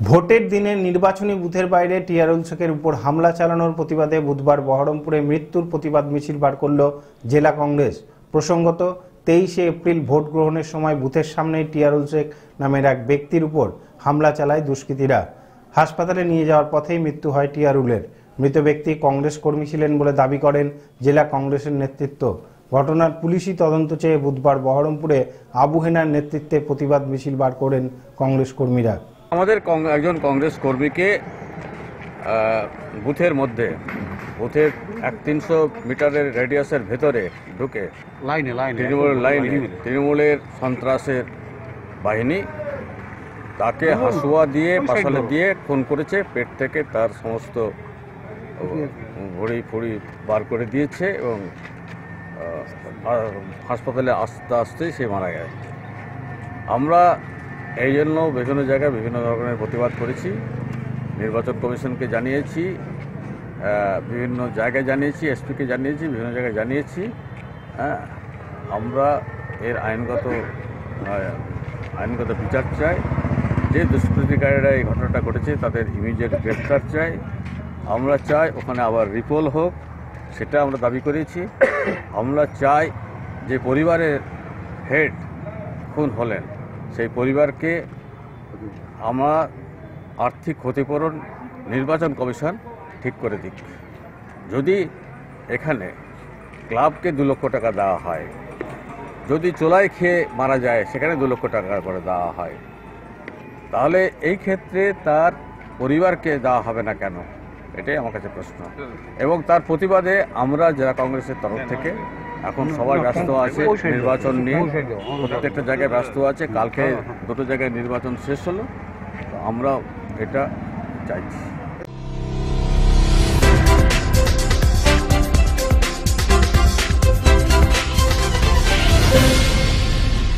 ভোটের দিনে নির্বাচনী বুথের বাইরে টিআরএলসের উপর হামলা চালানোর প্রতিবাদে বুধবার বহরমপুরে মৃত্যুর প্রতিবাদ মিছিল বার করল জেলা কংগ্রেস। প্রসঙ্গত 23শে এপ্রিল ভোট গ্রহণের সময় বুথের সামনেই টিআরএলসেক নামের এক ব্যক্তির উপর হামলা চালায় দুষ্কৃতীরা। হাসপাতালে নিয়ে যাওয়ার পথেই মৃত্যু হয় টিআরএলের। মৃত ব্যক্তি কংগ্রেস কর্মী ছিলেন বলে দাবি করেন জেলা কংগ্রেসের নেতৃত্ব। ঘটনার পুলিশি তদন্ত চেয়ে বুধবার বহরমপুরে আবু হেনার নেতৃত্বে প্রতিবাদ মিছিল বার করেন কংগ্রেস কর্মীরা। আমাদের একজন কংগ্রেস কর্মীকে বুথের মধ্যে বুথের 300 মিটারের রেডিয়াসের ভেতরে ঢুকে তৃণমূলের সন্ত্রাসের বাহিনী তাকে হাসুয়া দিয়ে পাশালে দিয়ে খুন করেছে। পেট থেকে তার সমস্ত ভড়ি ফড়ি বার করে দিয়েছে এবং হাসপাতালে আস্তে আস্তে সে মারা গেছে। আমরা এই জন্য বিভিন্ন জায়গায় বিভিন্ন ধরনের প্রতিবাদ করেছি, নির্বাচন কমিশনকে জানিয়েছি, বিভিন্ন জায়গায় জানিয়েছি, এসপিকে জানিয়েছি, বিভিন্ন জায়গায় জানিয়েছি। আমরা এর আইনগত বিচার চাই। যে দুষ্কৃতিকারীরা এই ঘটনাটা ঘটেছে তাদের ইমিডিয়েট গ্রেফতার চাই। আমরা চাই ওখানে আবার রিপোল হোক, সেটা আমরা দাবি করেছি। আমরা চাই যে পরিবারের হেড খুন হলেন সেই পরিবারকে আমরা আর্থিক ক্ষতিপূরণ নির্বাচন কমিশন ঠিক করে দিক। যদি এখানে ক্লাবকে 2 লক্ষ টাকা দেওয়া হয়, যদি চোলাই খেয়ে মারা যায় সেখানে 2 লক্ষ টাকা করে দেওয়া হয়, তাহলে এই ক্ষেত্রে তার পরিবারকে দেওয়া হবে না কেন? এটাই আমার কাছে প্রশ্ন। এবং তার প্রতিবাদে আমরা জেলা কংগ্রেসের তরফ থেকে এখন সবাই ব্যস্ত আছে নির্বাচন নিয়ে, প্রত্যেকটা জায়গায় ব্যস্ত আছে। কালকে 2টো জায়গায় নির্বাচন শেষ হলো, তো আমরা এটা চাইছি।